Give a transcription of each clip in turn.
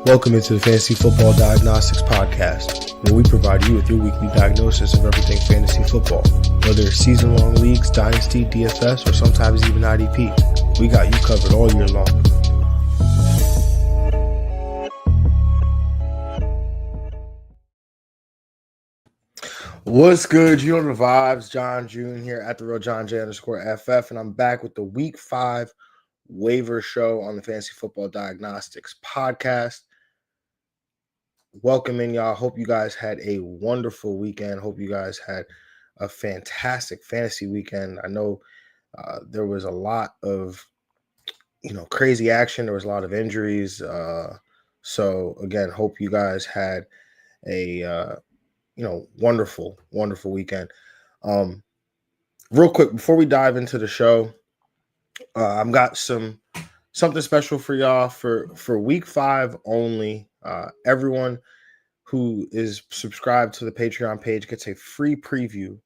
Welcome into the Fantasy Football Diagnostics Podcast, where we provide you with your weekly diagnosis of everything fantasy football. Whether it's season-long leagues, dynasty, DFS, or sometimes even IDP, we got you covered all year long. What's good? You know the vibes. Jon Jeune here at the real Jon Jeune _FF, and I'm back with the Week 5 Waiver show on the Fantasy Football Diagnostics Podcast. Welcome in, y'all. Hope you guys had a wonderful weekend. Hope you guys had a fantastic fantasy weekend. I know there was a lot of, crazy action. There was a lot of injuries. So again, hope you guys had a, wonderful, wonderful weekend. Real quick, before we dive into the show, I've got something special for y'all for Week 5 only. Everyone who is subscribed to the Patreon page gets a free preview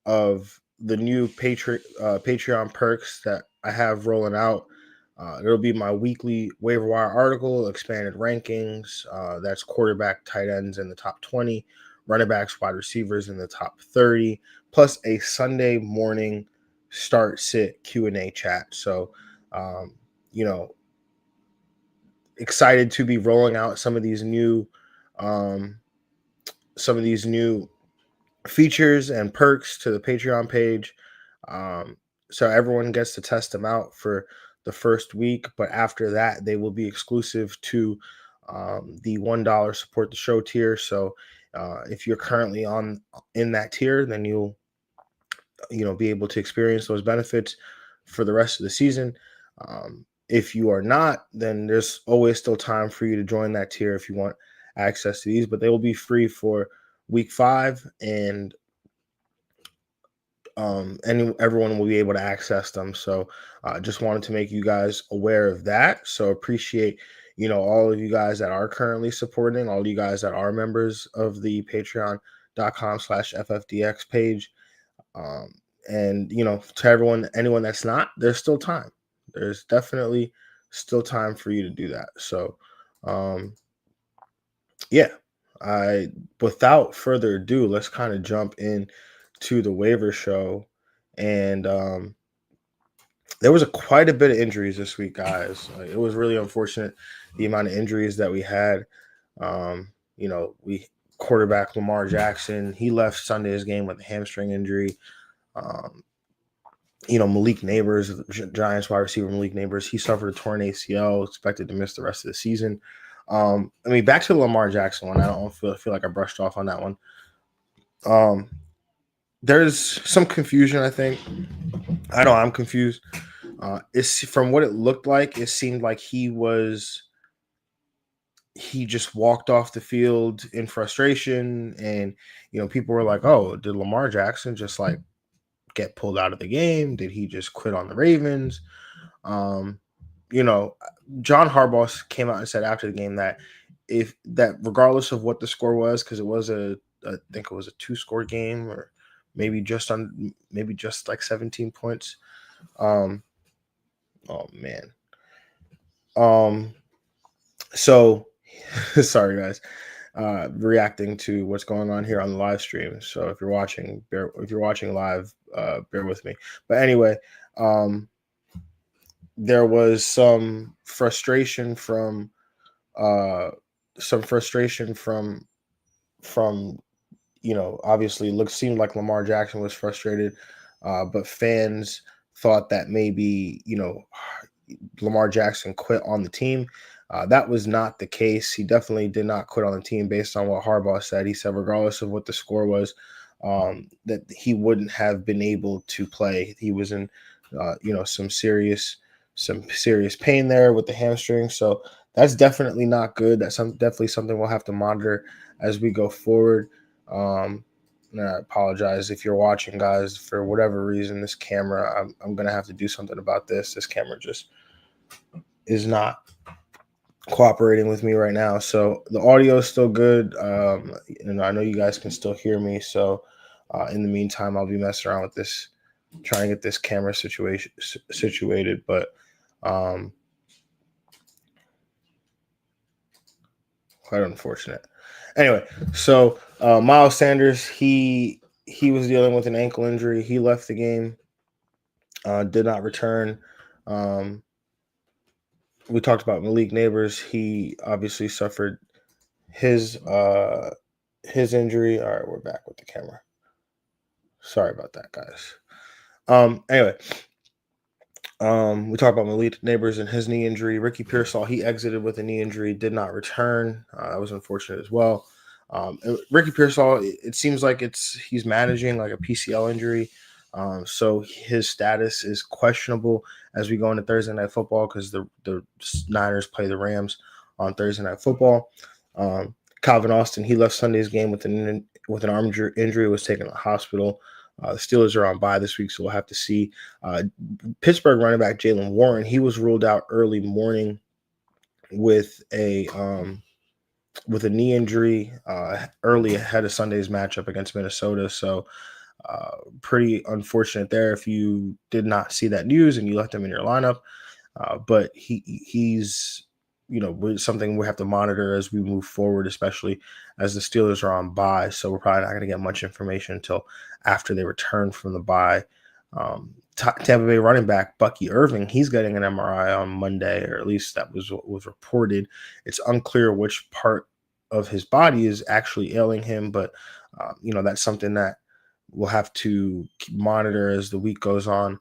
of the new Patreon perks that I have rolling out. It'll be my weekly waiver wire article, expanded rankings. That's quarterback, tight ends in the top 20, running backs, wide receivers in the top 30, plus a Sunday morning start sit Q&A chat. So, excited to be rolling out some of these new features and perks to the Patreon page. So everyone gets to test them out for the first week, but after that, they will be exclusive to the $1 support the show tier. So if you're currently in that tier, then you'll be able to experience those benefits for the rest of the season. If you are not, then there's always still time for you to join that tier if you want access to these, but they will be free for Week 5, and everyone will be able to access them. So just wanted to make you guys aware of that. So appreciate all of you guys that are currently supporting, all of you guys that are members of the patreon.com/FFDX page. And to anyone that's not, there's still time. There's definitely still time for you to do that. So without further ado, let's kind of jump in to the waiver show. And there was quite a bit of injuries this week, guys. It was really unfortunate, the amount of injuries that we had. We quarterback Lamar Jackson, he left Sunday's game with a hamstring injury. Malik Neighbors, Giants wide receiver Malik Neighbors, he suffered a torn ACL, expected to miss the rest of the season. Back to the Lamar Jackson one. I don't feel like I brushed off on that one. There's some confusion, I think. I know I'm confused. It's from what it looked like, it seemed like he just walked off the field in frustration, and people were like, "Oh, did Lamar Jackson just get pulled out of the game? Did he just quit on the Ravens?" John Harbaugh came out and said after the game that regardless of what the score was, because it was I think it was a 2-score game, or maybe just like 17 points. Oh man. So sorry guys. Reacting to what's going on here on the live stream. So if you're watching live, bear with me. But anyway, there was some frustration from obviously seemed like Lamar Jackson was frustrated, but fans thought that maybe Lamar Jackson quit on the team. That was not the case. He definitely did not quit on the team based on what Harbaugh said. He said regardless of what the score was, that he wouldn't have been able to play. He was in some serious pain there with the hamstring. So that's definitely not good. That's definitely something we'll have to monitor as we go forward. And I apologize if you're watching, guys. For whatever reason, this camera, I'm going to have to do something about this. This camera just is not cooperating with me right now. So the audio is still good. And I know you guys can still hear me. So in the meantime, I'll be messing around with this, trying to get this camera situated. But Quite unfortunate. Anyway, so Miles Sanders, he was dealing with an ankle injury. He left the game, did not return. Um, we talked about Malik Neighbors. He obviously suffered his injury. All right, we're back with the camera. Sorry about that, guys. Anyway, we talked about Malik Neighbors and his knee injury. Ricky Pearsall, he exited with a knee injury, did not return. That was unfortunate as well. Ricky Pearsall, it seems like he's managing like a PCL injury. So his status is questionable as we go into Thursday Night Football because the Niners play the Rams on Thursday Night Football. Calvin Austin, he left Sunday's game with an arm injury, was taken to the hospital. The Steelers are on bye this week, so we'll have to see. Pittsburgh running back Jaylen Warren, he was ruled out early morning with a knee injury early ahead of Sunday's matchup against Minnesota. So pretty unfortunate there if you did not see that news and you left him in your lineup. But he's something we have to monitor as we move forward, especially as the Steelers are on bye. So we're probably not going to get much information until after they return from the bye. Tampa Bay running back Bucky Irving, he's getting an MRI on Monday, or at least that was what was reported. It's unclear which part of his body is actually ailing him, but that's something that we'll have to monitor as the week goes on.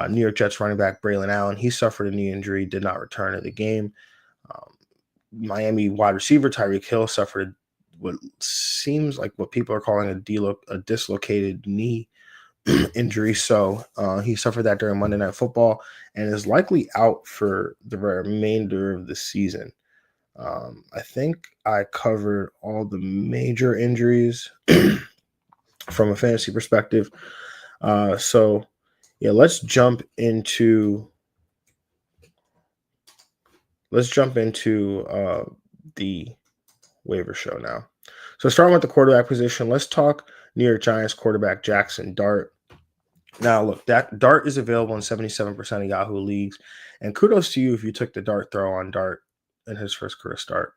New York Jets running back Braylon Allen, he suffered a knee injury, did not return to the game. Miami wide receiver Tyreek Hill suffered what seems like what people are calling a dislocated knee injury. So he suffered that during Monday Night Football and is likely out for the remainder of the season. I think I covered all the major injuries from a fantasy perspective. So yeah, let's jump into the waiver show now. So starting with the quarterback position, let's talk New York Giants quarterback Jackson Dart. Now, look, that Dart is available in 77% of Yahoo leagues, and kudos to you if you took the dart throw on Dart in his first career start.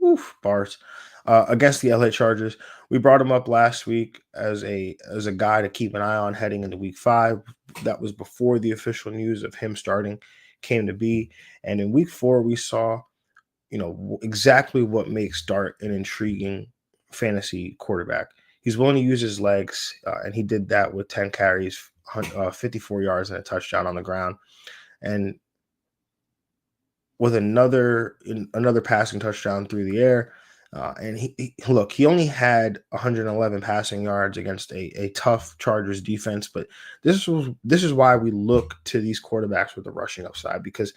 Oof, bars. Against the LA Chargers, we brought him up last week as a guy to keep an eye on heading into Week 5. That was before the official news of him starting came to be, and in Week 4 we saw exactly what makes Dart an intriguing fantasy quarterback. He's willing to use his legs, and he did that with 10 carries, 54 yards, and a touchdown on the ground. And with another passing touchdown through the air. And he only had 111 passing yards against a tough Chargers defense. But this is why we look to these quarterbacks with the rushing upside, because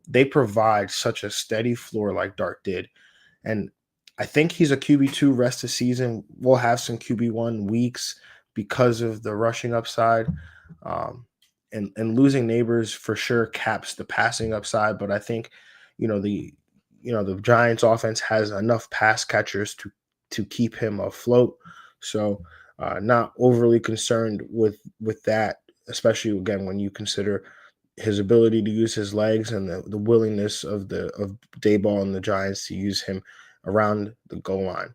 they provide such a steady floor like Dart did. And I think he's a QB2 rest of the season. We'll have some QB1 weeks because of the rushing upside. And losing Neighbors for sure caps the passing upside. But I think, the Giants offense has enough pass catchers to keep him afloat. So not overly concerned with that, especially again when you consider his ability to use his legs and the willingness of Dayball and the Giants to use him around the goal line.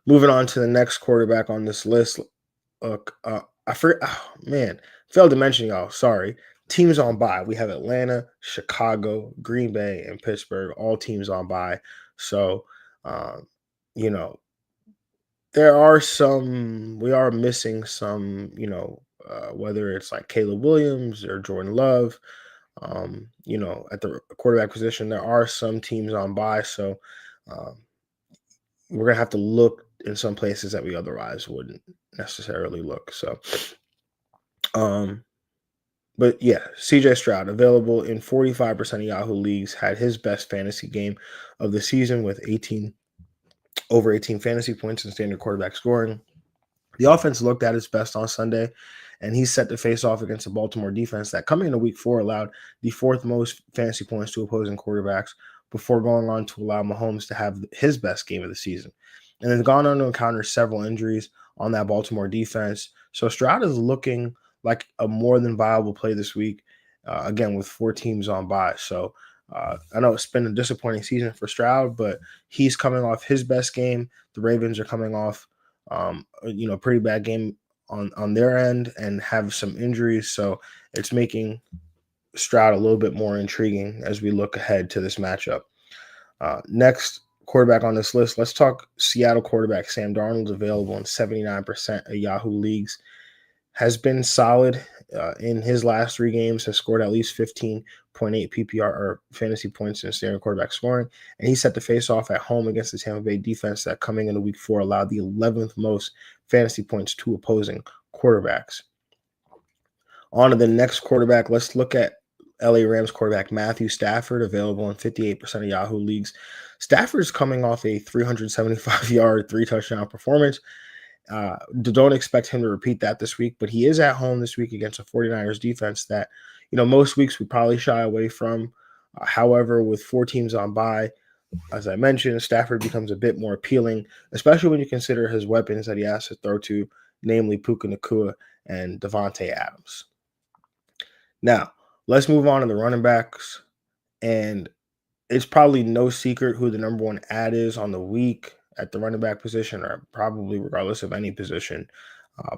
Moving on to the next quarterback on this list. I forget. Oh, man, failed to mention y'all. Sorry. Teams on bye. We have Atlanta, Chicago, Green Bay, and Pittsburgh. All teams on bye. So, there are some. We are missing some. Whether it's like Caleb Williams or Jordan Love. At the quarterback position, there are some teams on bye. So, we're gonna have to look in some places that we otherwise wouldn't necessarily look. So, but yeah, CJ Stroud available in 45% of Yahoo leagues, had his best fantasy game of the season with over 18 fantasy points in standard quarterback scoring. The offense looked at its best on Sunday, and he's set to face off against the Baltimore defense that, coming into Week 4, allowed the fourth most fantasy points to opposing quarterbacks before going on to allow Mahomes to have his best game of the season. And they've gone on to encounter several injuries on that Baltimore defense. So Stroud is looking like a more than viable play this week, again, with 4 teams on bye. So I know it's been a disappointing season for Stroud, but he's coming off his best game. The Ravens are coming off, pretty bad game on their end and have some injuries, so it's making Stroud a little bit more intriguing as we look ahead to this matchup. Next quarterback on this list, let's talk Seattle quarterback Sam Darnold, available in 79% of Yahoo leagues. Has been solid in his last 3 games, has scored at least 15.8 PPR or fantasy points in standard quarterback scoring. And he set the face off at home against the Tampa Bay defense that, coming into week 4, allowed the 11th most fantasy points to opposing quarterbacks. On to the next quarterback. Let's look at LA Rams quarterback Matthew Stafford, available in 58% of Yahoo leagues. Stafford's coming off a 375-yard, 3-touchdown performance. Don't expect him to repeat that this week, but he is at home this week against a 49ers defense that, most weeks we probably shy away from. However, with 4 teams on bye, as I mentioned, Stafford becomes a bit more appealing, especially when you consider his weapons that he has to throw to, namely Puka Nacua and Devontae Adams. Now, let's move on to the running backs, and it's probably no secret who the number 1 ad is on the week at the running back position, or probably regardless of any position.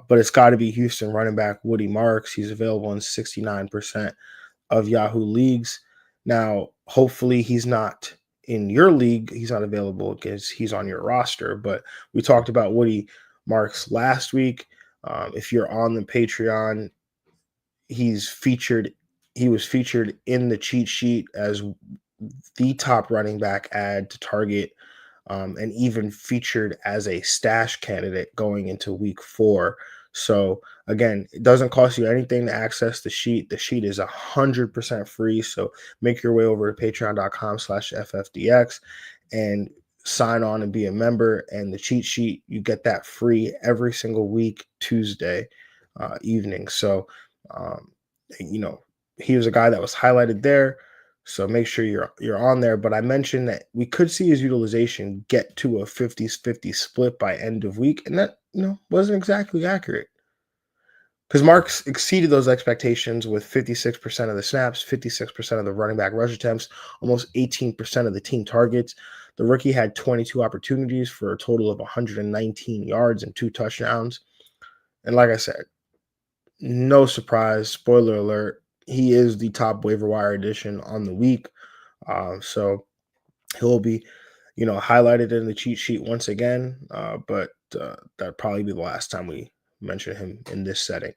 But it's got to be Houston running back Woody Marks. He's available in 69% of Yahoo leagues. Now, hopefully he's not in your league. He's not available because he's on your roster. But we talked about Woody Marks last week. If you're on the Patreon, he was featured in the cheat sheet as the top running back ad to target, and even featured as a stash candidate going into week 4. So again, it doesn't cost you anything to access the sheet. The sheet is 100% free. So make your way over to patreon.com/FFDX and sign on and be a member. And the cheat sheet, you get that free every single week, Tuesday evening. So, he was a guy that was highlighted there. So make sure you're on there. But I mentioned that we could see his utilization get to a 50-50 split by end of week, and that wasn't exactly accurate, because Marks exceeded those expectations with 56% of the snaps, 56% of the running back rush attempts, almost 18% of the team targets. The rookie had 22 opportunities for a total of 119 yards and 2 touchdowns. And like I said, no surprise, spoiler alert, he is the top waiver wire addition on the week. So he'll be, highlighted in the cheat sheet once again. But that'll probably be the last time we mention him in this setting.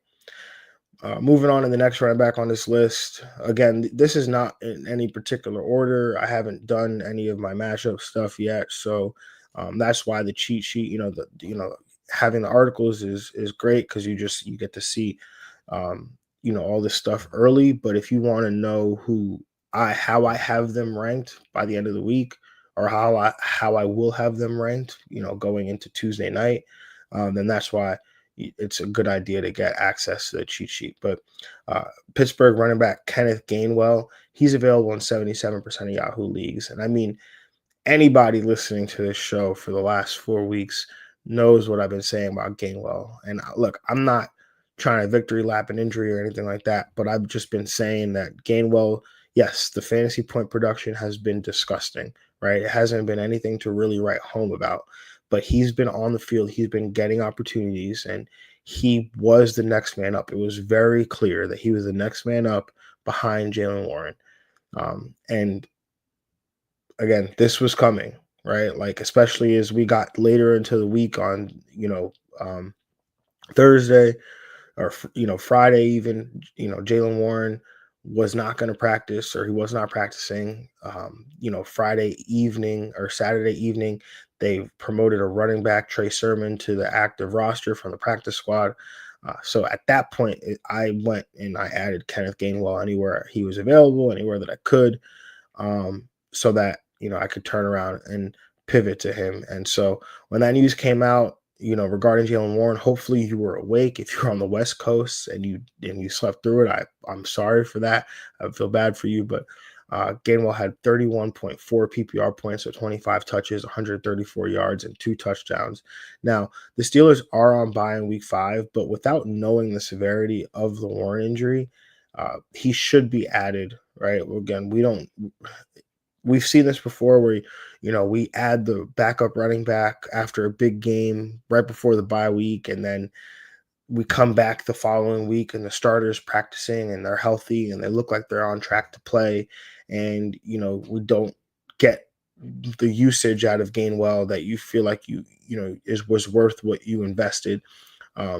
Moving on to the next running back on this list. Again, this is not in any particular order. I haven't done any of my matchup stuff yet, so that's why the cheat sheet, having the articles is great, because you get to see, all this stuff early. But if you want to know how I have them ranked by the end of the week, or how I will have them ranked, going into Tuesday night, then that's why it's a good idea to get access to the cheat sheet. But Pittsburgh running back Kenneth Gainwell, he's available in 77% of Yahoo leagues. And I mean, anybody listening to this show for the last 4 weeks knows what I've been saying about Gainwell. And look, I'm not trying to victory lap an injury or anything like that, but I've just been saying that Gainwell, yes, the fantasy point production has been disgusting, right? It hasn't been anything to really write home about. But he's been on the field, he's been getting opportunities, and he was the next man up. It was very clear that he was the next man up behind Jaylen Warren. And again, this was coming, right? Like, especially as we got later into the week on, Thursday or, Friday even, Jaylen Warren was not going to practice, or he was not practicing. Friday evening or Saturday evening, they promoted a running back, Trey Sermon, to the active roster from the practice squad. So at that point, I went and I added Kenneth Gainwell anywhere he was available, anywhere that I could, so that, I could turn around and pivot to him. And so when that news came out, regarding Jaylen Warren, hopefully you were awake. If you're on the West Coast and you slept through it, I'm sorry for that. I feel bad for you, but Gainwell had 31.4 PPR points, so 25 touches, 134 yards, and 2 touchdowns. Now, the Steelers are on bye in week 5, but without knowing the severity of the Warren injury, he should be added, right? Well, again, we've seen this before where we add the backup running back after a big game right before the bye week, and then we come back the following week and the starters practicing and they're healthy and they look like they're on track to play, and we don't get the usage out of Gainwell that you feel like is was worth what you invested.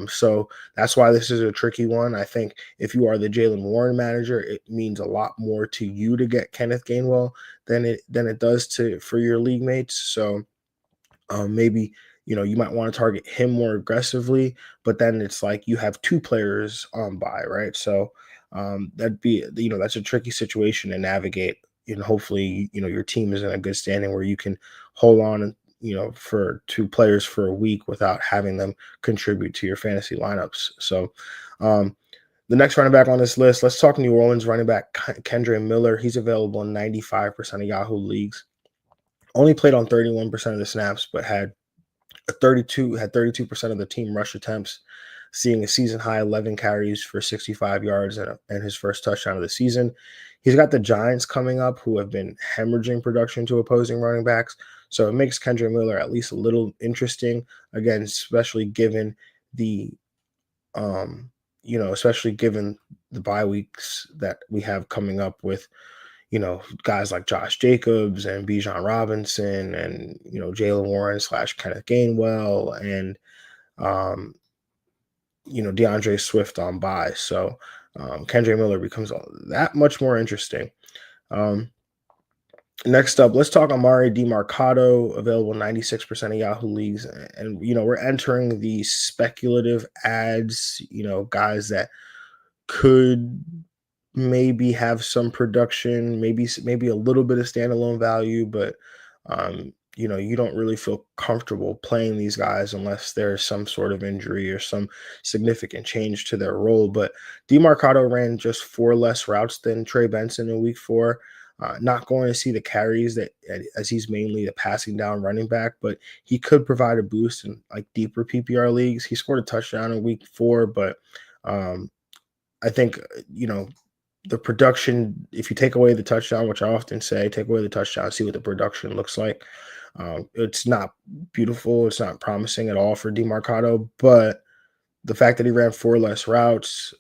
So that's why this is a tricky one. I think if you are the Jalen Warren manager, it means a lot more to you to get Kenneth Gainwell than it does to for your league mates. So maybe you might want to target him more aggressively, but then it's like you have two players on by, right? So that'd be that's a tricky situation to navigate. Hopefully your team is in a good standing where you can hold on and for two players for a week without having them contribute to your fantasy lineups. So um, the next running back on this list, let's talk New Orleans running back Kendre Miller. He's available in 95% of Yahoo leagues. Only played on 31% of the snaps, but had 32% of the team rush attempts, seeing a season high 11 carries for 65 yards and his first touchdown of the season. He's got the Giants coming up, who have been hemorrhaging production to opposing running backs. So it makes Kendra Miller at least a little interesting. Again, the especially given the bye weeks that we have coming up with guys like Josh Jacobs and Bijan Robinson and, Jalen Warren / Kenneth Gainwell and, DeAndre Swift on by. So Kendre Miller becomes that much more interesting. Um, Next up, let's talk Amari DeMarcado, available 96% of Yahoo leagues. And, we're entering the speculative ads, guys that could maybe have some production, maybe a little bit of standalone value, but you don't really feel comfortable playing these guys unless there's some sort of injury or some significant change to their role. But DeMarcado ran just 4 less routes than Trey Benson in week 4. Not going to see the carries that as he's mainly the passing down running back, but he could provide a boost in like deeper PPR leagues. He scored a touchdown in week 4, but I think the production, if you take away the touchdown, which I often say, take away the touchdown, see what the production looks like. It's not beautiful. It's not promising at all for DeMarcado, but the fact that he ran 4 less routes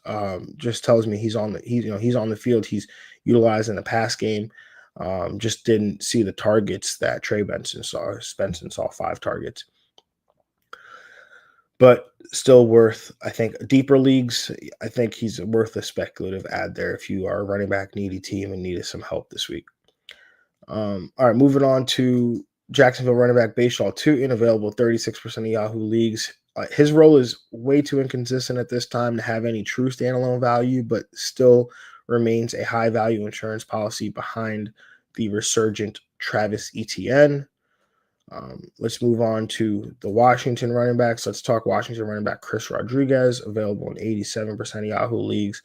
just tells me he's on the field. He's utilizing the pass game. Just didn't see the targets that Trey Benson saw. Benson saw 5 targets. But still worth, I think, deeper leagues. I think he's worth a speculative ad there if you are a running back needy team and needed some help this week. All right, moving on to Jacksonville running back Bashaw Tutin, available 36% of Yahoo leagues. His role is way too inconsistent at this time to have any true standalone value, but still remains a high value insurance policy behind the resurgent Travis Etienne. Let's move on to the Washington running backs. Let's talk Washington running back Chris Rodriguez, available in 87% of Yahoo leagues.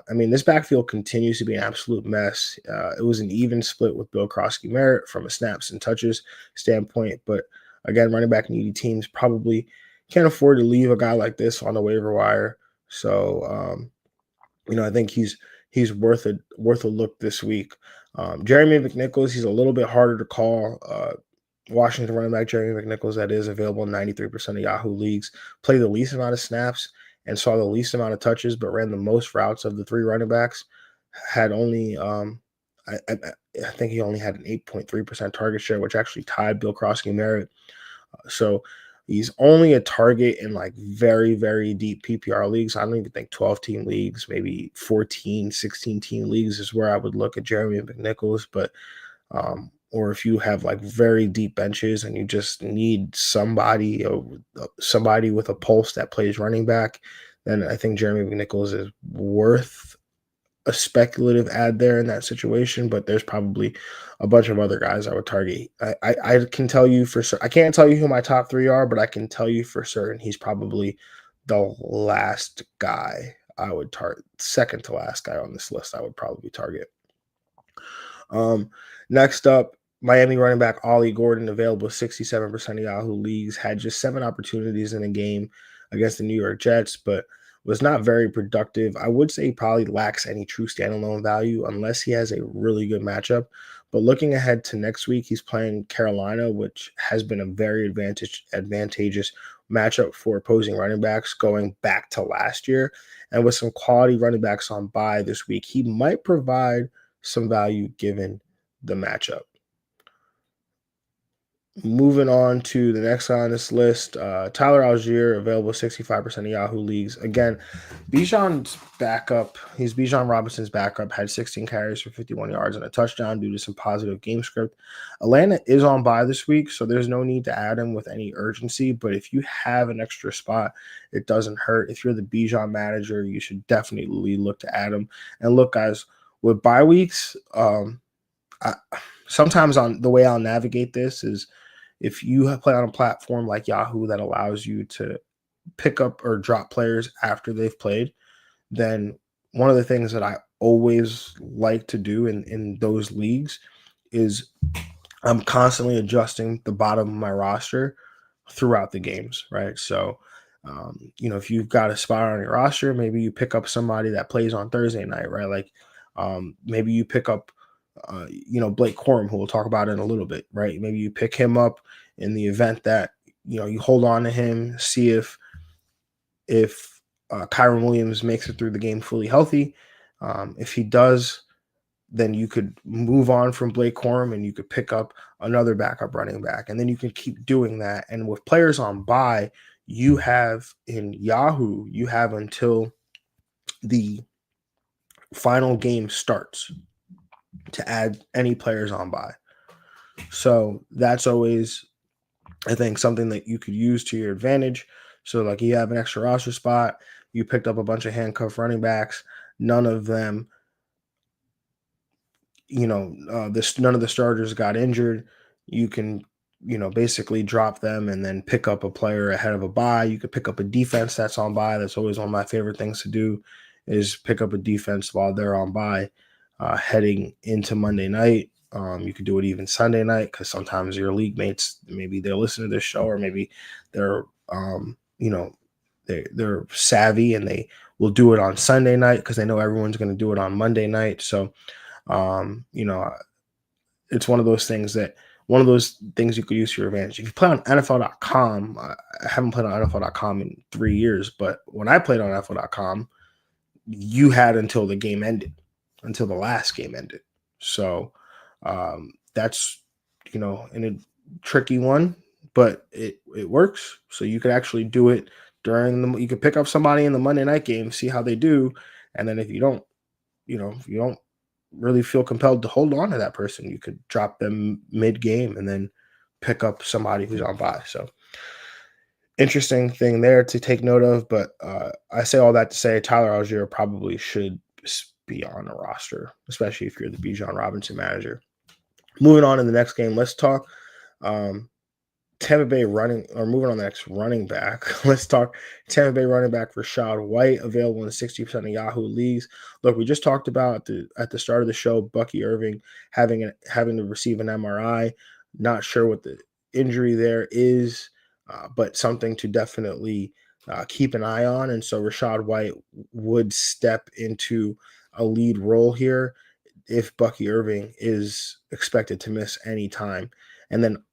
This backfield continues to be an absolute mess. It was an even split with Bill Krosky-Merritt from a snaps and touches standpoint. But again, running back needy teams probably can't afford to leave a guy like this on the waiver wire. So, I think he's worth a look this week. Jeremy McNichols, he's a little bit harder to call. Washington running back Jeremy McNichols, that is available in 93% of Yahoo leagues, played the least amount of snaps and saw the least amount of touches, but ran the most routes of the 3 running backs. Had only, I think he only had an 8.3% target share, which actually tied Bill Krosky-Merritt. So he's only a target in like very, very deep PPR leagues. I don't even think 12-team leagues, maybe 14, 16-team leagues is where I would look at Jeremy McNichols, but or if you have like very deep benches and you just need somebody with a pulse that plays running back, then I think Jeremy McNichols is worth a speculative ad there in that situation. But there's probably a bunch of other guys I would target. I can tell you for certain. I can't tell you who my top 3 are, but I can tell you for certain he's probably the last guy I would target, second to last guy on this list I would probably target. Next up, Miami running back Ollie Gordon, available 67% of Yahoo leagues, had just 7 opportunities in a game against the New York Jets, but was not very productive. I would say he probably lacks any true standalone value unless he has a really good matchup. But looking ahead to next week, he's playing Carolina, which has been a very advantageous matchup for opposing running backs going back to last year. And with some quality running backs on bye this week, he might provide some value given the matchup. Moving on to the next guy on this list, Tyler Algier, available 65% of Yahoo leagues. Again, Bijan's backup, he's Bijan Robinson's backup, had 16 carries for 51 yards and a touchdown due to some positive game script. Atlanta is on bye this week, so there's no need to add him with any urgency. But if you have an extra spot, it doesn't hurt. If you're the Bijan manager, you should definitely look to add him. And look, guys, with bye weeks, sometimes on the way I'll navigate this is if you play on a platform like Yahoo that allows you to pick up or drop players after they've played, then one of the things that I always like to do in those leagues is I'm constantly adjusting the bottom of my roster throughout the games, right? So, if you've got a spot on your roster, maybe you pick up somebody that plays on Thursday night, right? Like, maybe you pick up, Blake Corum, who we'll talk about in a little bit, right? Maybe you pick him up in the event that, you hold on to him, see if Kyron Williams makes it through the game fully healthy. If he does, then you could move on from Blake Corum and you could pick up another backup running back. And then you can keep doing that. And with players on bye, you have in Yahoo, you have until the final game starts to add any players on bye. So that's always, I think, something that you could use to your advantage. So like you have an extra roster spot, you picked up a bunch of handcuff running backs, none of them none of the starters got injured. You can, basically drop them and then pick up a player ahead of a bye. You could pick up a defense that's on bye. That's always one of my favorite things to do is pick up a defense while they're on bye, heading into Monday night. You could do it even Sunday night because sometimes your league mates, maybe they'll listen to this show or maybe they're, they're savvy and they will do it on Sunday night because they know everyone's going to do it on Monday night. So, it's one of those things you could use to your advantage. If you play on NFL.com, I haven't played on NFL.com in 3 years, but when I played on NFL.com, you had until the game ended, until the last game ended. So that's, in a tricky one, but it works. So you could actually do it you could pick up somebody in the Monday night game, see how they do. And then if you don't really feel compelled to hold on to that person, you could drop them mid-game and then pick up somebody who's on bye. So interesting thing there to take note of. But I say all that to say Tyler Algier probably should be on a roster, especially if you're the Bijan Robinson manager. Moving on to the next game, let's talk Tampa Bay moving on the next running back. Let's talk Tampa Bay running back Rachaad White, available in 60% of Yahoo leagues. Look, we just talked about at the start of the show, Bucky Irving having to receive an MRI. Not sure what the injury there is, but something to definitely keep an eye on. And so Rachaad White would step into a lead role here if Bucky Irving is expected to miss any time. And then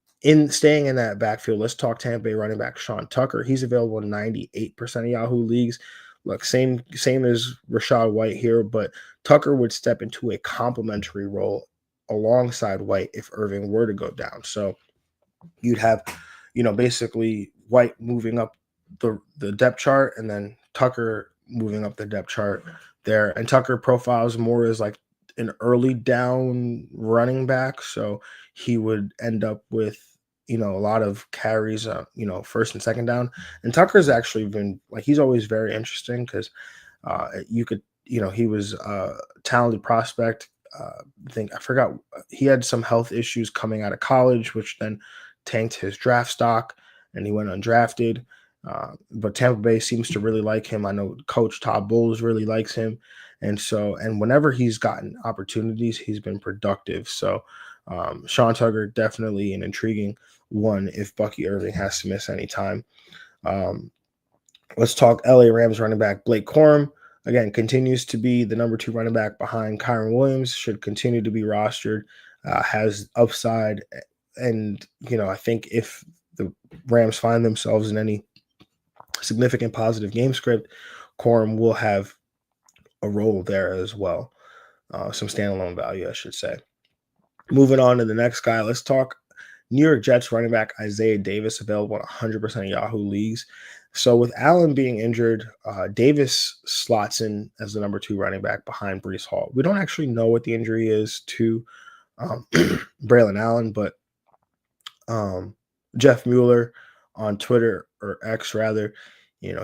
staying in that backfield, let's talk Tampa Bay running back Sean Tucker. He's available in 98% of Yahoo leagues. Look, same as Rachaad White here, but Tucker would step into a complementary role alongside White if Irving were to go down. So you'd have, basically White moving up the depth chart and then Tucker moving up the depth chart there. And Tucker profiles more as like an early down running back. So he would end up with, a lot of carries, first and second down. And Tucker's actually been he's always very interesting because he was a talented prospect. I forgot he had some health issues coming out of college, which then tanked his draft stock and he went undrafted. But Tampa Bay seems to really like him. I know Coach Todd Bowles really likes him. And whenever he's gotten opportunities, he's been productive. So Sean Tucker, definitely an intriguing one if Bucky Irving has to miss any time. Let's talk LA Rams running back Blake Corum. Again, continues to be the number 2 running back behind Kyron Williams, should continue to be rostered, has upside. And, I think if the Rams find themselves in any significant positive game script, Corum will have a role there as well. Some standalone value, I should say. Moving on to the next guy, let's talk New York Jets running back Isaiah Davis, available in 100% of Yahoo leagues. So with Allen being injured, Davis slots in as the number 2 running back behind Breece Hall. We don't actually know what the injury is to Braylon Allen, but Jeff Mueller on Twitter, or X rather,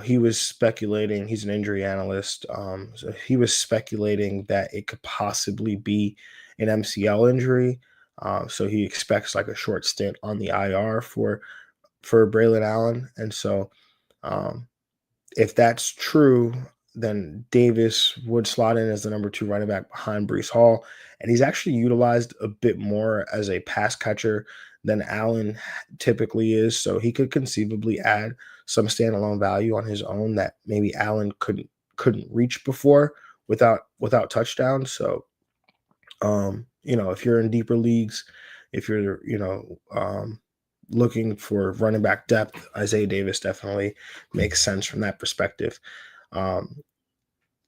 he was speculating, he's an injury analyst. So he was speculating that it could possibly be an MCL injury. So he expects like a short stint on the IR for Braylon Allen. And so if that's true, then Davis would slot in as the number 2 running back behind Breece Hall. And he's actually utilized a bit more as a pass catcher than Allen typically is. So he could conceivably add some standalone value on his own that maybe Allen couldn't reach before without touchdowns. So if you're in deeper leagues, if you're, looking for running back depth, Isaiah Davis definitely makes sense from that perspective.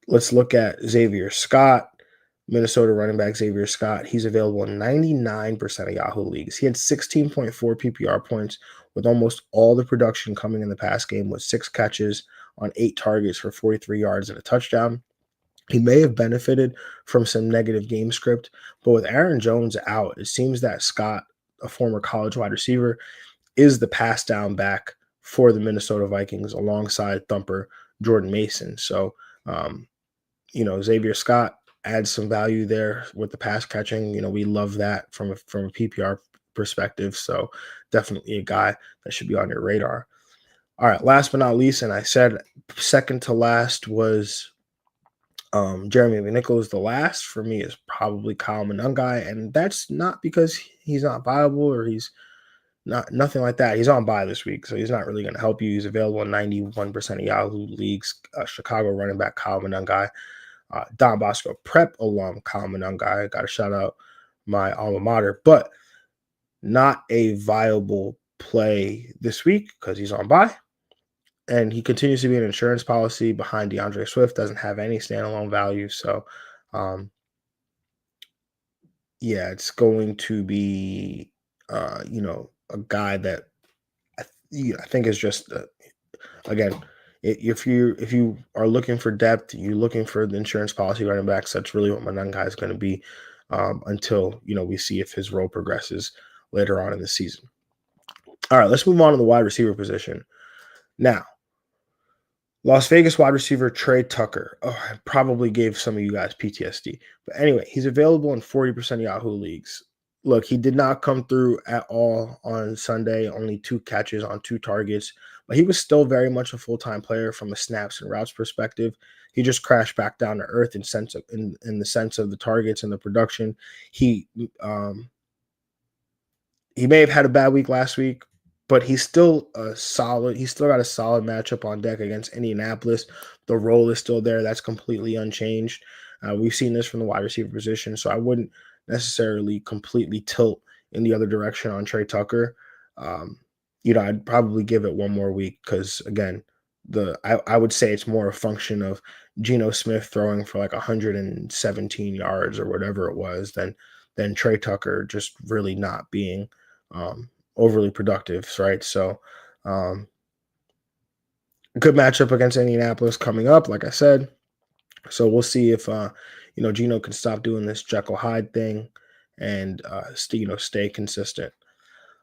Let's look at Xavier Scott, Minnesota running back Xavier Scott. He's available in 99% of Yahoo leagues. He had 16.4 PPR points, with almost all the production coming in the pass game, with 6 catches on 8 targets for 43 yards and a touchdown. He may have benefited from some negative game script, but with Aaron Jones out, it seems that Scott, a former college wide receiver, is the pass down back for the Minnesota Vikings alongside thumper Jordan Mason. So, Xavier Scott adds some value there with the pass catching. We love that from a PPR perspective. So definitely a guy that should be on your radar. All right, last but not least, and I said second to last was Jeremy McNichols. The last for me is probably Kyle Monangai, and that's not because he's not viable or he's nothing like that. He's on bye this week, so he's not really going to help you. He's available in 91% of Yahoo leagues. Chicago running back Kyle Monangai, Don Bosco Prep alum Kyle Monangai. Got to shout out my alma mater, but not a viable play this week because he's on bye. And he continues to be an insurance policy behind DeAndre Swift, doesn't have any standalone value. So, it's going to be, a guy that I think is just, again, if you are looking for depth, you're looking for the insurance policy running backs, that's really what Monangai is going to be until, we see if his role progresses later on in the season. All right, let's move on to the wide receiver position. Now, Las Vegas wide receiver Trey Tucker. I probably gave some of you guys PTSD. But anyway, he's available in 40% of Yahoo leagues. Look, he did not come through at all on Sunday, only 2 catches on 2 targets, but he was still very much a full-time player from a snaps and routes perspective. He just crashed back down to earth in the sense of the targets and the production. He may have had a bad week last week, but he's still got a solid matchup on deck against Indianapolis. The role is still there. That's completely unchanged. We've seen this from the wide receiver position, so I wouldn't necessarily completely tilt in the other direction on Trey Tucker. I'd probably give it one more week because, again, I would say it's more a function of Geno Smith throwing for like 117 yards or whatever it was than Trey Tucker just really not being overly productive, right? So good matchup against Indianapolis coming up, like I said. So we'll see if Geno can stop doing this Jekyll Hyde thing and stay consistent.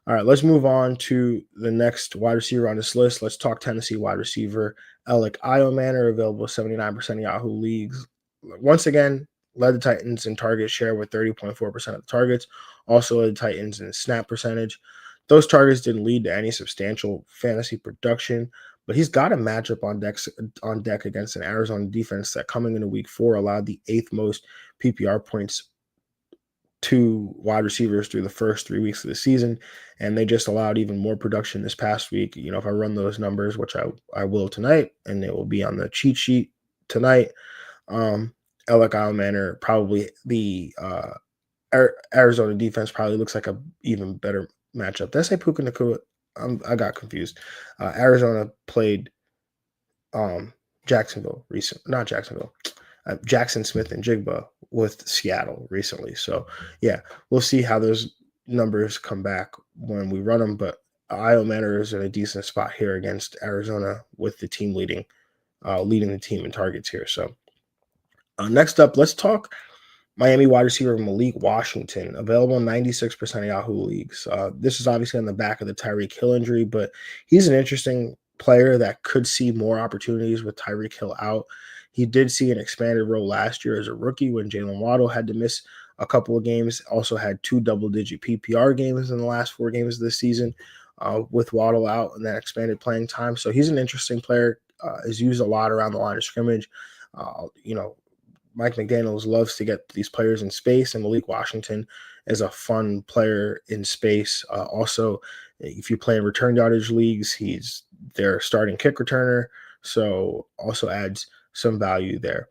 All right, let's move on to the next wide receiver on this list. Let's talk Tennessee wide receiver Alec Iomanner, available 79% of Yahoo leagues. Once again, led the Titans in target share with 30.4% of the targets. Also led the Titans in snap percentage. Those targets didn't lead to any substantial fantasy production, but he's got a matchup on deck against an Arizona defense that coming into week 4 allowed the 8th most PPR points two wide receivers through the first 3 weeks of the season, and they just allowed even more production this past week. If I run those numbers, which I will tonight, and it will be on the cheat sheet tonight, Alec Manor, probably the Arizona defense probably looks like a even better matchup. Did I say Puka Nacua? I got confused. Arizona played Jacksonville not Jacksonville, Jackson Smith and Jigba with Seattle recently. So yeah, we'll see how those numbers come back when we run them. But Manor is in a decent spot here against Arizona with the team leading the team in targets here. So next up, let's talk Miami wide receiver Malik Washington, available in 96% of Yahoo leagues. This is obviously on the back of the Tyreek Hill injury, but he's an interesting player that could see more opportunities with Tyreek Hill out. He did see an expanded role last year as a rookie when Jalen Waddle had to miss a couple of games. Also had 2 double-digit PPR games in the last 4 games of this season with Waddle out and that expanded playing time. So he's an interesting player, is used a lot around the line of scrimmage. Mike McDaniels loves to get these players in space, and Malik Washington is a fun player in space. Also, if you play in return yardage leagues, he's their starting kick returner, so also adds some value there.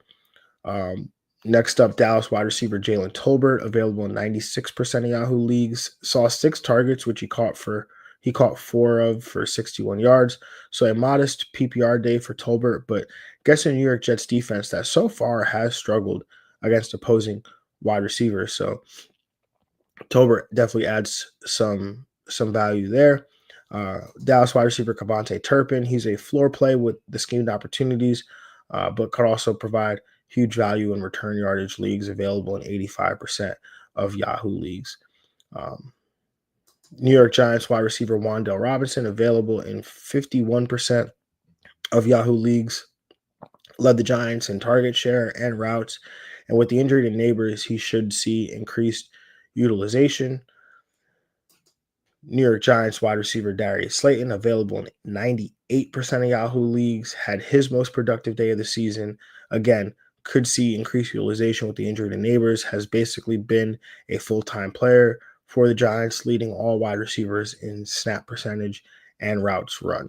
Next up, Dallas wide receiver Jalen Tolbert, available in 96% of Yahoo leagues, saw 6 targets, which he caught 4 of for 61 yards. So a modest PPR day for Tolbert, but against a New York Jets defense that so far has struggled against opposing wide receivers. So Tolbert definitely adds some value there. Dallas wide receiver Kavontae Turpin, he's a floor play with the schemed opportunities, but could also provide huge value in return yardage leagues, available in 85% of Yahoo leagues. New York Giants wide receiver Wan'Dale Robinson, available in 51% of Yahoo leagues, led the Giants in target share and routes. And with the injury to Neighbors, he should see increased utilization. New York Giants wide receiver Darius Slayton, available in 98% of Yahoo leagues, had his most productive day of the season. Again, could see increased utilization with the injury to Neighbors, has basically been a full-time player for the Giants, leading all wide receivers in snap percentage and routes run.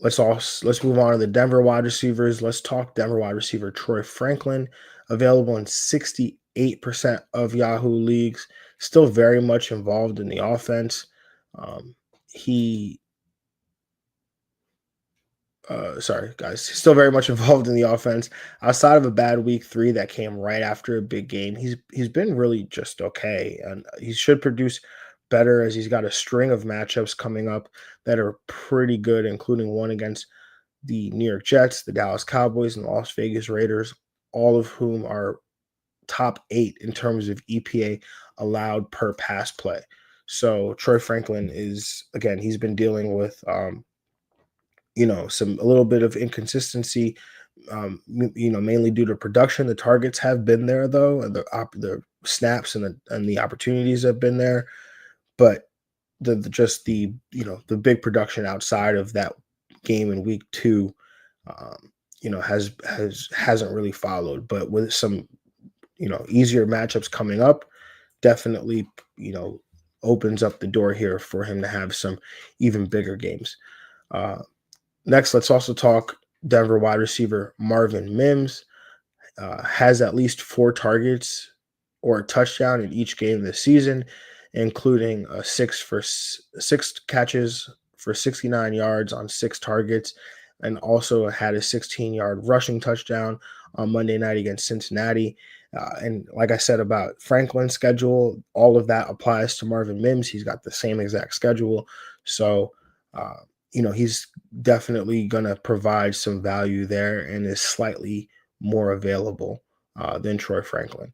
Let's move on to the Denver wide receivers. Let's talk Denver wide receiver Troy Franklin, available in 68% of Yahoo leagues, still very much involved in the offense. Sorry, guys, he's still very much involved in the offense. Outside of a bad week 3 that came right after a big game, he's been really just okay, and he should produce better as he's got a string of matchups coming up that are pretty good, including one against the New York Jets, the Dallas Cowboys, and the Las Vegas Raiders, all of whom are top 8 in terms of EPA allowed per pass play. So Troy Franklin he's been dealing with a little bit of inconsistency, mainly due to production. The targets have been there though, and the snaps and the opportunities have been there, but the big production outside of that game in week 2, hasn't really followed. But with some easier matchups coming up, definitely opens up the door here for him to have some even bigger games. Next, let's also talk Denver wide receiver Marvin Mims. Has at least 4 targets or a touchdown in each game this season, including 6 catches for 69 yards on 6 targets, and also had a 16-yard rushing touchdown on Monday night against Cincinnati. And like I said about Franklin's schedule, all of that applies to Marvin Mims. He's got the same exact schedule. So, he's definitely going to provide some value there and is slightly more available than Troy Franklin.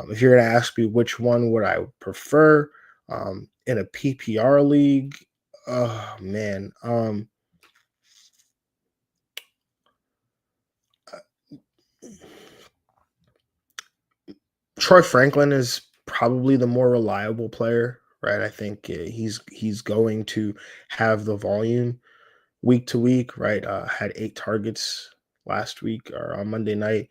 If you're going to ask me which one would I prefer in a PPR league, oh man, Troy Franklin is probably the more reliable player, right? I think he's going to have the volume week to week, right? Had 8 targets last week or on Monday night.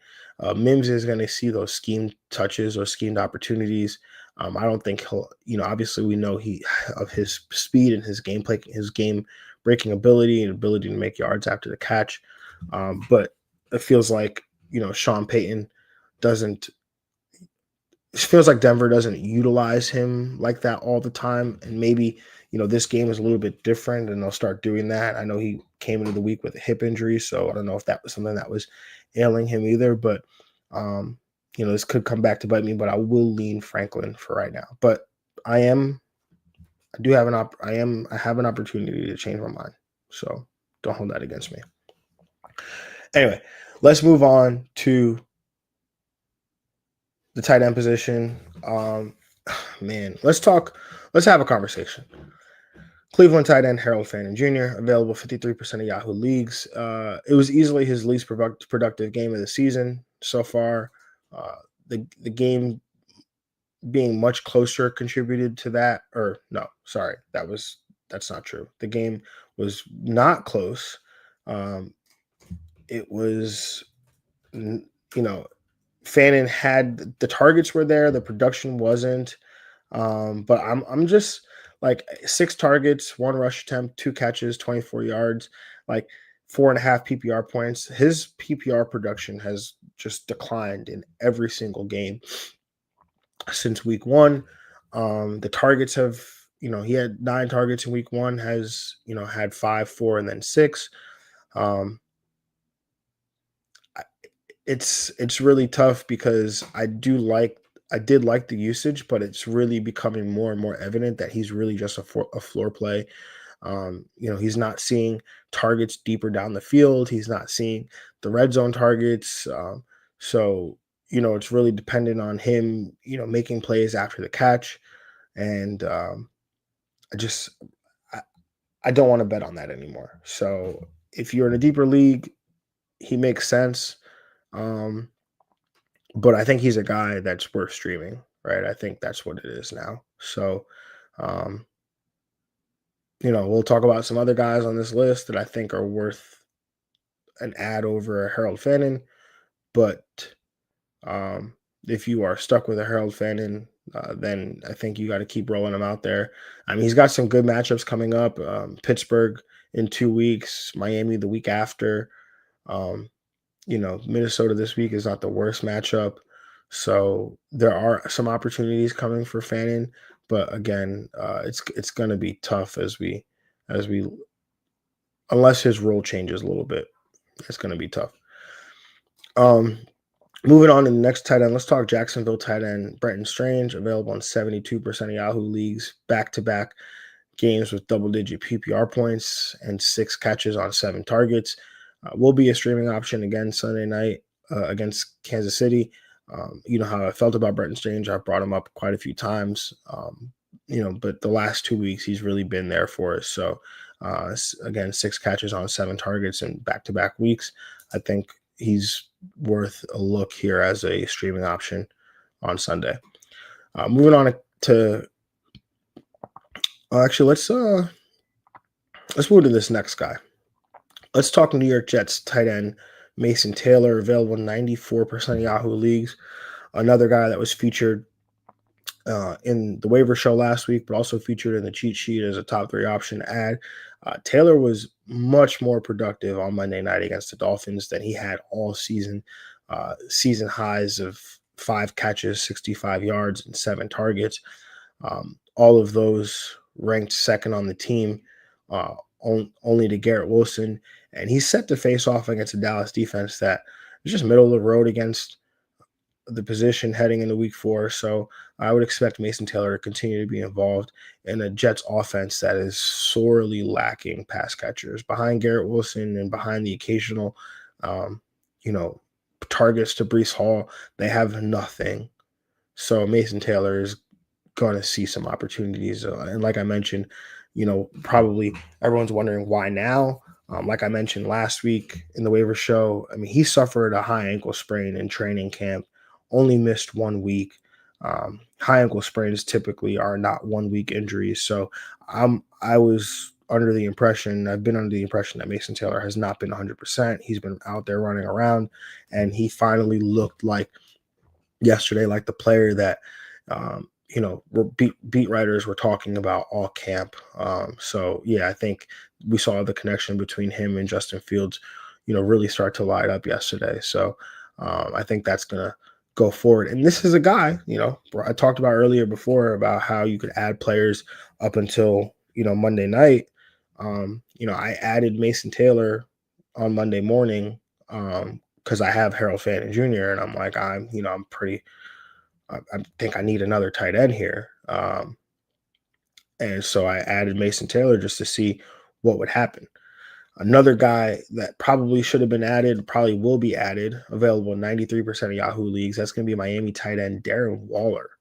Mims is going to see those scheme touches or schemed opportunities. I don't think he'll, obviously we know he of his speed and his game breaking ability and ability to make yards after the catch. But it feels like, Sean Payton doesn't it feels like Denver doesn't utilize him like that all the time. And maybe, this game is a little bit different and they'll start doing that. I know he came into the week with a hip injury, so I don't know if that was something that was ailing him either. But, this could come back to bite me, but I will lean Franklin for right now. But I have an opportunity to change my mind. So don't hold that against me. Anyway, let's move on to the tight end position. Man, let's have a conversation. Cleveland tight end Harold Fannin Jr., available 53% of Yahoo leagues. It was easily his least productive game of the season so far. The game being much closer contributed to that. Or no, sorry, that's not true. The game was not close. It was, Fannin had the targets were there, the production wasn't. But I'm just like 6 targets, 1 rush attempt, 2 catches, 24 yards, like 4.5 PPR points. His PPR production has just declined in every single game since week 1. The targets have, he had 9 targets in week 1, has, had 5, 4, and then 6. It's really tough because I did like the usage, but it's really becoming more and more evident that he's really just a floor play. He's not seeing targets deeper down the field. He's not seeing the red zone targets. So, it's really dependent on him, making plays after the catch. And I just, I don't want to bet on that anymore. So if you're in a deeper league, he makes sense. But I think he's a guy that's worth streaming, right? I think that's what it is now. So, um, we'll talk about some other guys on this list that I think are worth an ad over Harold Fannin. But if you are stuck with a Harold Fannin, then I think you got to keep rolling him out there. I mean, he's got some good matchups coming up. Pittsburgh in 2 weeks, Miami the week after. Um, Minnesota this week is not the worst matchup. So there are some opportunities coming for Fannin, but again, it's going to be tough as we unless his role changes a little bit, it's going to be tough. Moving on to the next tight end, let's talk Jacksonville tight end Brenton Strange, available on 72% of Yahoo leagues, back-to-back games with double-digit PPR points and 6 catches on 7 targets. Will be a streaming option again Sunday night against Kansas City. You know how I felt about Brenton Strange. I brought him up quite a few times, but the last 2 weeks he's really been there for us. So again, 6 catches on 7 targets in back-to-back weeks. I think he's worth a look here as a streaming option on Sunday. Moving on to actually let's move to this next guy. Let's talk New York Jets tight end Mason Taylor, available 94% of Yahoo leagues. Another guy that was featured in the waiver show last week, but also featured in the cheat sheet as a top 3 option ad. Taylor was much more productive on Monday night against the Dolphins than he had all season. Season highs of 5 catches, 65 yards, and 7 targets. All of those ranked second on the team, only to Garrett Wilson. And he's set to face off against a Dallas defense that is just middle of the road against the position heading into week 4. So I would expect Mason Taylor to continue to be involved in a Jets offense that is sorely lacking pass catchers. Behind Garrett Wilson and behind the occasional, targets to Breece Hall, they have nothing. So Mason Taylor is going to see some opportunities. And like I mentioned, probably everyone's wondering why now. Like I mentioned last week in the waiver show, I mean, he suffered a high ankle sprain in training camp, only missed 1 week. High ankle sprains typically are not 1 week injuries. So I was under the impression, I've been under the impression that Mason Taylor has not been 100%. He's been out there running around, and he finally looked like yesterday, like the player that beat writers were talking about all camp. So yeah, I think we saw the connection between him and Justin Fields, really start to light up yesterday. So I think that's gonna go forward. And this is a guy, I talked about earlier before about how you could add players up until Monday night. I added Mason Taylor on Monday morning. Because I have Harold Fanning Jr. and I'm like, I think I need another tight end here. And so I added Mason Taylor just to see what would happen. Another guy that probably should have been added, probably will be added, available in 93% of Yahoo leagues. That's going to be Miami tight end Darren Waller.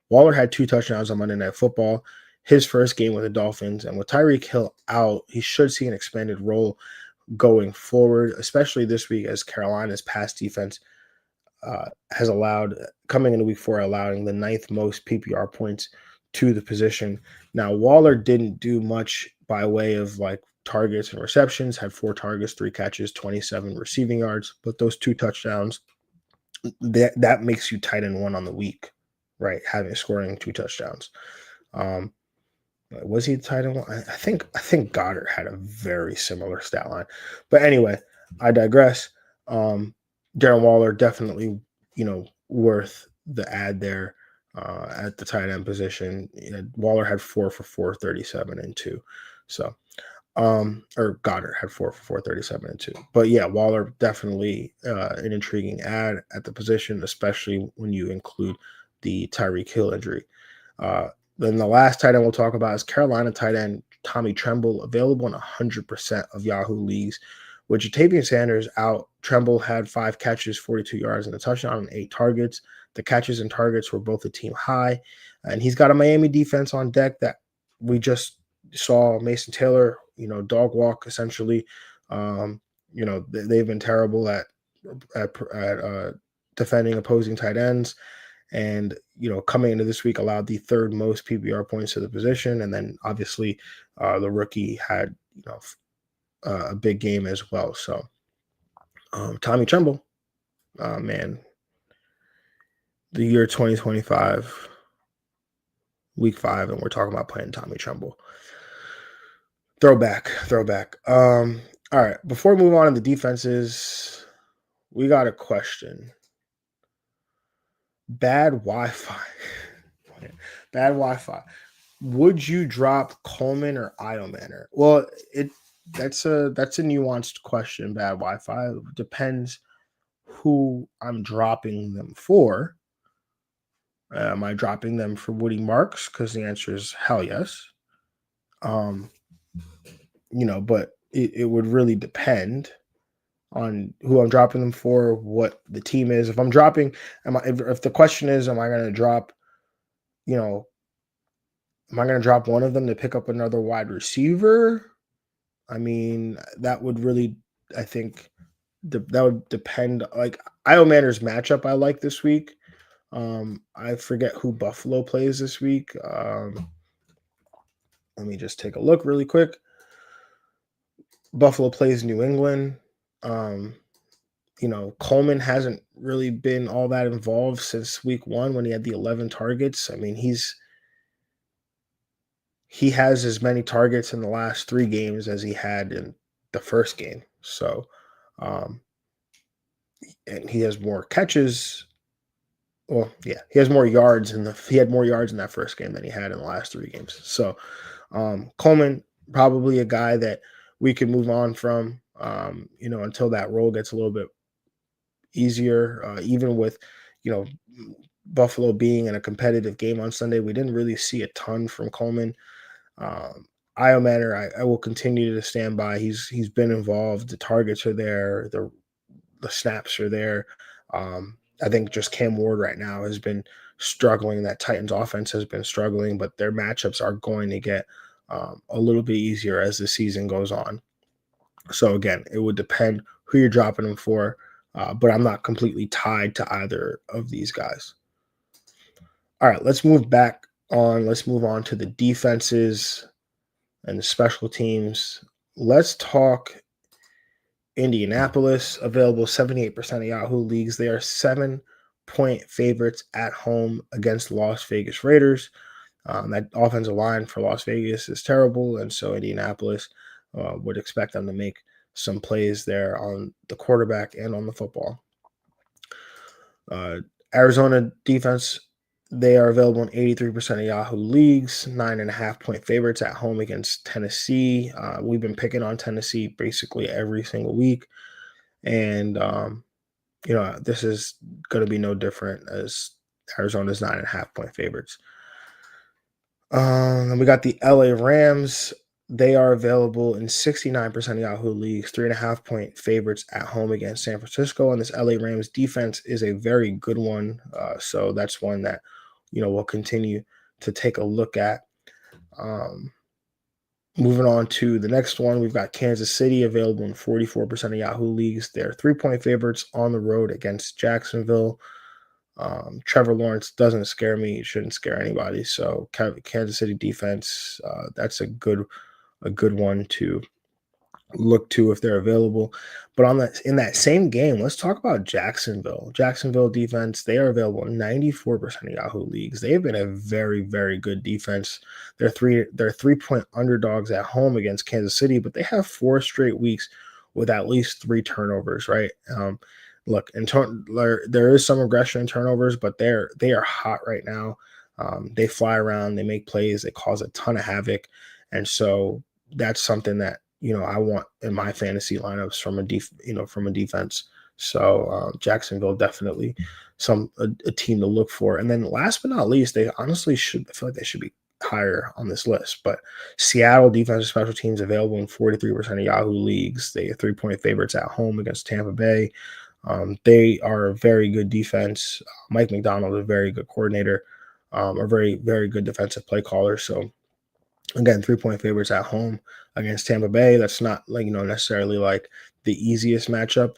Waller had 2 touchdowns on Monday Night Football, his first game with the Dolphins. And with Tyreek Hill out, he should see an expanded role going forward, especially this week as Carolina's pass defense has allowed, coming into week 4, allowing the 9th most PPR points to the position. Now, Waller didn't do much by way of like targets and receptions, had 4 targets, 3 catches, 27 receiving yards, but those 2 touchdowns, that makes you tight end 1 on the week, right? Scoring 2 touchdowns. Was he tight end 1? I think Goddard had a very similar stat line. But anyway, I digress. Darren Waller definitely, worth the ad there at the tight end position. Waller had 4 for 437 and 2. So, or Goddard had 4 for 437 and 2. But yeah, Waller definitely an intriguing ad at the position, especially when you include the Tyreek Hill injury. Then the last tight end we'll talk about is Carolina tight end Tommy Tremble, available in 100% of Yahoo leagues. With Jatavian Sanders out, Tremble had 5 catches, 42 yards, and a touchdown on 8 targets. The catches and targets were both a team high. And he's got a Miami defense on deck that we just saw Mason Taylor, dog walk essentially. They've been terrible at defending opposing tight ends. And, coming into this week allowed the 3rd most PPR points to the position. And then obviously the rookie had, a big game as well. So Tommy Tremble, man, the year 2025, week 5, and we're talking about playing Tommy Tremble. Throwback. All right, before we move on to the defenses, we got a question. Bad Wi-Fi. Would you drop Coleman or Iomanner? Well, that's a nuanced question. Bad Wi-Fi depends who I'm dropping them for. Am I dropping them for Woody Marks? Because the answer is hell yes. But it would really depend on who I'm dropping them for, what the team is. If I'm dropping, if the question is, am I going to drop, am I going to drop one of them to pick up another wide receiver? I mean, that would really, I think, that would depend. Like Iomanner's matchup, I like this week. I forget who Buffalo plays this week. Let me just take a look really quick. Buffalo plays New England. Coleman hasn't really been all that involved since week 1 when he had the 11 targets. I mean, he has as many targets in the last 3 games as he had in the first game. So, and he has more catches. Well, yeah, he has more yards he had more yards in that first game than he had in the last 3 games. So, Coleman, probably a guy that we can move on from, until that role gets a little bit easier. Even with, Buffalo being in a competitive game on Sunday, we didn't really see a ton from Coleman. Iomanner, I will continue to stand by. He's been involved. The targets are there. The snaps are there. I think just Cam Ward right now has been struggling. That Titans offense has been struggling, but their matchups are going to get a little bit easier as the season goes on. So again, it would depend who you're dropping them for, but I'm not completely tied to either of these guys. All right, let's move on to the defenses. and the special teams. Let's talk Indianapolis, available 78% of Yahoo leagues. They are 7-point favorites at home against Las Vegas Raiders. That offensive line for Las Vegas is terrible, and so Indianapolis would expect them to make some plays there on the quarterback and on the football. Uh, Arizona defense, they are available in 83% of Yahoo leagues, 9.5-point favorites at home against Tennessee. We've been picking on Tennessee basically every single week. And, this is going to be no different as Arizona's 9.5-point favorites. And we got the LA Rams. They are available in 69% of Yahoo leagues, 3.5-point favorites at home against San Francisco. And this LA Rams defense is a very good one. So that's one that, we'll continue to take a look at. Moving on to the next one, we've got Kansas City available in 44% of Yahoo leagues. They're 3-point favorites on the road against Jacksonville. Trevor Lawrence doesn't scare me. It shouldn't scare anybody. So Kansas City defense, that's a good one to look to if they're available. But in that same game, let's talk about Jacksonville. Jacksonville defense, they are available in 94% of Yahoo leagues. They have been a very, very good defense. They're 3-point underdogs at home against Kansas City, but they have 4 straight weeks with at least 3 turnovers, right? Look, there is some aggression in turnovers, but they are hot right now. They fly around, they make plays, they cause a ton of havoc, and so that's something that I want in my fantasy lineups from a defense. So Jacksonville definitely a team to look for. And then last but not least, they honestly I feel like they should be higher on this list. But Seattle defensive special teams available in 43% of Yahoo leagues. They are 3-point favorites at home against Tampa Bay. They are a very good defense. Mike McDonald is a very good coordinator, a very, very good defensive play caller. So again, 3-point favorites at home against Tampa Bay. That's not necessarily like the easiest matchup,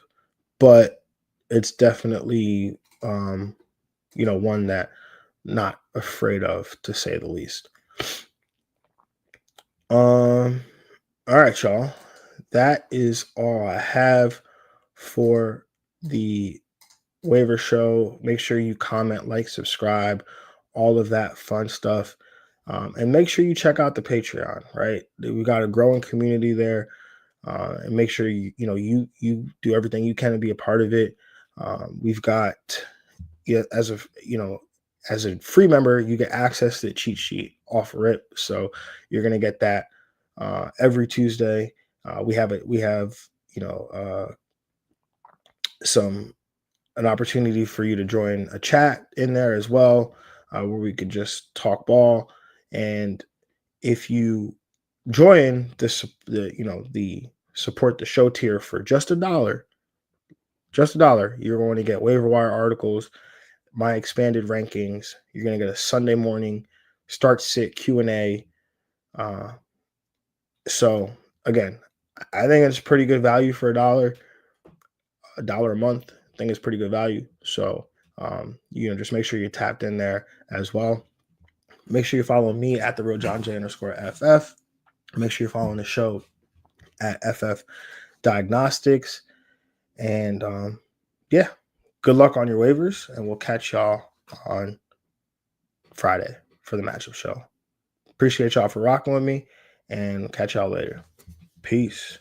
but it's definitely one that not afraid of, to say the least. All right, y'all. That is all I have for the waiver show. Make sure you comment, like, subscribe, all of that fun stuff. And make sure you check out the Patreon, right? We got a growing community there. And make sure you do everything you can to be a part of it. We've got, as a free member, you get access to the cheat sheet off rip. So you're gonna get that every Tuesday. We have an opportunity for you to join a chat in there as well, where we could just talk ball. And if you join the support the show tier for just $1, you're going to get waiver wire articles, my expanded rankings. You're going to get a Sunday morning start sit Q&A. So again, I think it's pretty good value for $1 a month. I think it's pretty good value. So just make sure you're tapped in there as well. Make sure you follow me at the real Jon Jeune _FF. Make sure you're following the show at FF Diagnostics. And good luck on your waivers, and we'll catch y'all on Friday for the matchup show. Appreciate y'all for rocking with me, and catch y'all later. Peace.